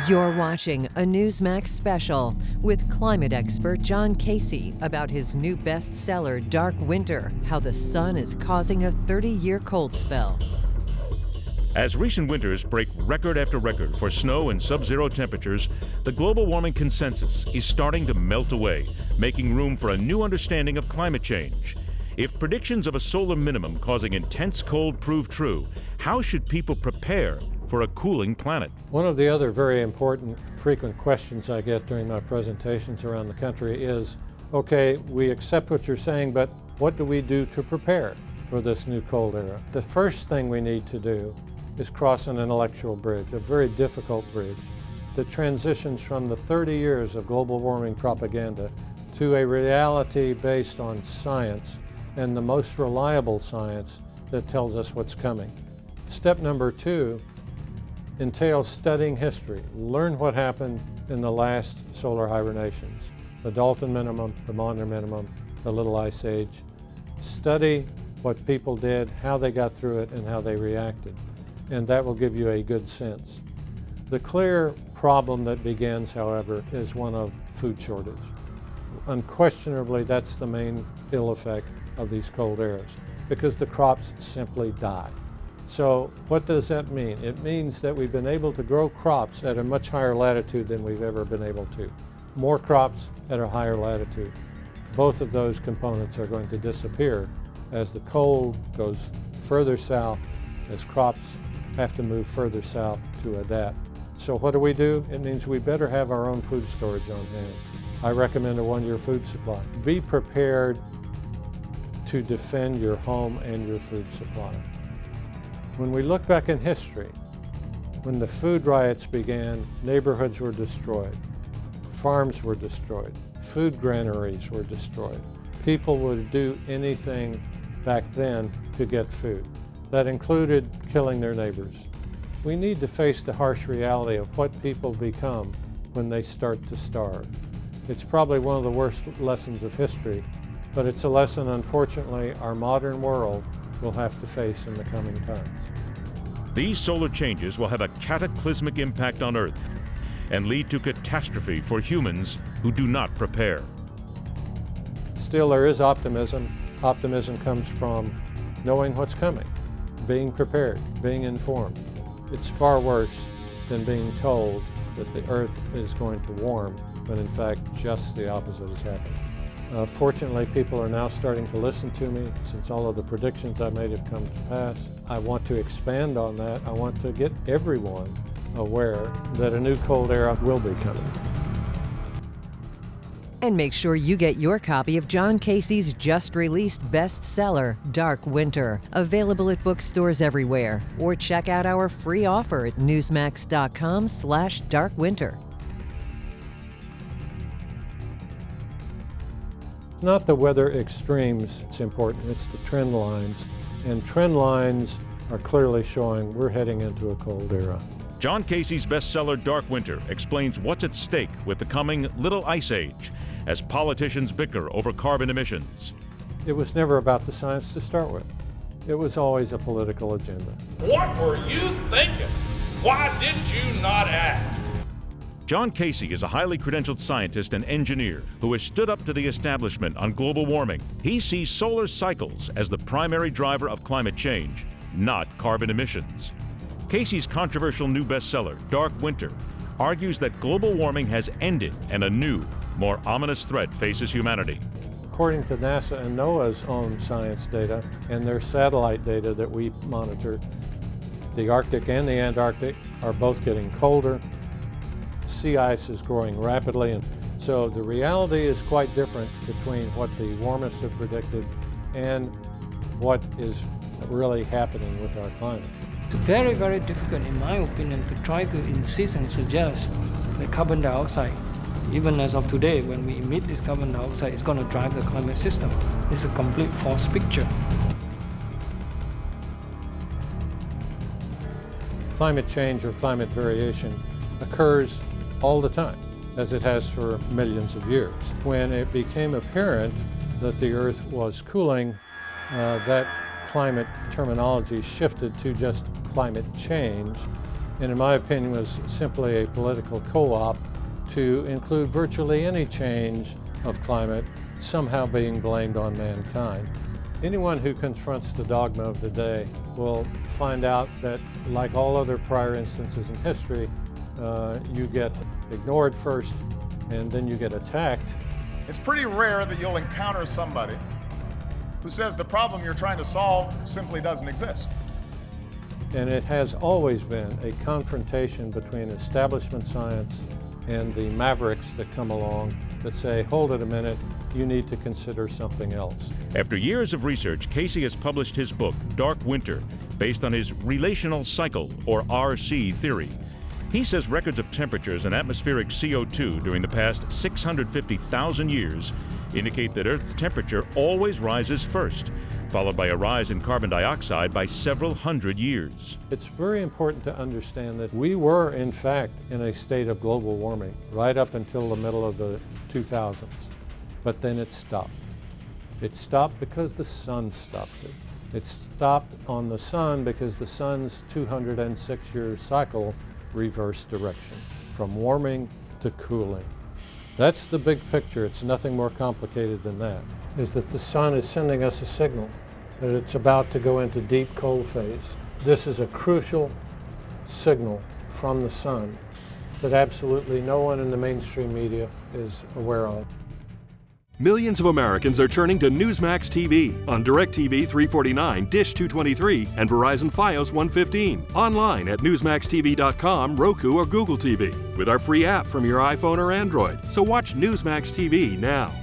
You're watching a Newsmax special with climate expert John Casey about his new bestseller, Dark Winter, How the Sun is Causing a 30-Year Cold Spell. As recent winters break record after record for snow and sub-zero temperatures, the global warming consensus is starting to melt away, making room for a new understanding of climate change. If predictions of a solar minimum causing intense cold prove true, how should people prepare for a cooling planet? One of the other very important frequent questions I get during my presentations around the country is, okay, we accept what you're saying, but what do we do to prepare for this new cold era? The first thing we need to do is cross an intellectual bridge, a very difficult bridge that transitions from the 30 years of global warming propaganda to a reality based on science and the most reliable science that tells us what's coming. Step number 2 entails studying history. Learn what happened in the last solar hibernations, the Dalton minimum, the Maunder minimum, the Little Ice Age. Study what people did, how they got through it, and how they reacted. And that will give you a good sense. The clear problem that begins, however, is one of food shortage. Unquestionably, that's the main ill effect of these cold eras, because the crops simply die. So what does that mean? It means that we've been able to grow crops at a much higher latitude than we've ever been able to. More crops at a higher latitude. Both of those components are going to disappear as the cold goes further south, as crops have to move further south to adapt. So what do? It means we better have our own food storage on hand. I recommend a 1-year food supply. Be prepared to defend your home and your food supply. When we look back in history, when the food riots began, neighborhoods were destroyed, farms were destroyed, food granaries were destroyed. People would do anything back then to get food. That included killing their neighbors. We need to face the harsh reality of what people become when they start to starve. It's probably one of the worst lessons of history, but it's a lesson, unfortunately, our modern world will have to face in the coming times. These solar changes will have a cataclysmic impact on Earth and lead to catastrophe for humans who do not prepare. Still, there is optimism. Optimism comes from knowing what's coming, being prepared, being informed. It's far worse than being told that the Earth is going to warm, when in fact just the opposite is happening. Fortunately, people are now starting to listen to me since all of the predictions I made have come to pass. I want to expand on that. I want to get everyone aware that a new cold era will be coming. And make sure you get your copy of John Casey's just-released bestseller, Dark Winter, available at bookstores everywhere. Or check out our free offer at newsmax.com/darkwinter. Not the weather extremes that's important, it's the trend lines. And trend lines are clearly showing we're heading into a cold era. John Casey's bestseller, Dark Winter, explains what's at stake with the coming Little Ice Age as politicians bicker over carbon emissions. It was never about the science to start with. It was always a political agenda. What were you thinking? Why did you not act? John Casey is a highly credentialed scientist and engineer who has stood up to the establishment on global warming. He sees solar cycles as the primary driver of climate change, not carbon emissions. Casey's controversial new bestseller, Dark Winter, argues that global warming has ended and a new, more ominous threat faces humanity. According to NASA and NOAA's own science data and their satellite data that we monitor, the Arctic and the Antarctic are both getting colder. Sea ice is growing rapidly, and so the reality is quite different between what the warmists have predicted and what is really happening with our climate. It's very, very difficult, in my opinion, to try to insist and suggest that carbon dioxide, even as of today, when we emit this carbon dioxide, is going to drive the climate system. It's a complete false picture. Climate change or climate variation occurs all the time, as it has for millions of years. When it became apparent that the Earth was cooling, that climate terminology shifted to just climate change, and in my opinion was simply a political co-op to include virtually any change of climate somehow being blamed on mankind. Anyone who confronts the dogma of the day will find out that, like all other prior instances in history, you get ignored first and then you get attacked. It's pretty rare that you'll encounter somebody who says the problem you're trying to solve simply doesn't exist. And it has always been a confrontation between establishment science and the mavericks that come along that say, hold it a minute, you need to consider something else. After years of research, Casey has published his book, Dark Winter, based on his relational cycle, or RC theory. He says records of temperatures and atmospheric CO2 during the past 650,000 years indicate that Earth's temperature always rises first, followed by a rise in carbon dioxide by several hundred years. It's very important to understand that we were, in fact, in a state of global warming right up until the middle of the 2000s. But then it stopped. It stopped because the sun stopped it. It stopped on the sun because the sun's 206-year cycle reversed direction, from warming to cooling. That's the big picture. It's nothing more complicated than that, is that the sun is sending us a signal that it's about to go into deep cold phase. This is a crucial signal from the sun that absolutely no one in the mainstream media is aware of. Millions of Americans are turning to Newsmax TV on DirecTV 349, Dish 223, and Verizon Fios 115. Online at NewsmaxTV.com, Roku, or Google TV. With our free app from your iPhone or Android. So watch Newsmax TV now.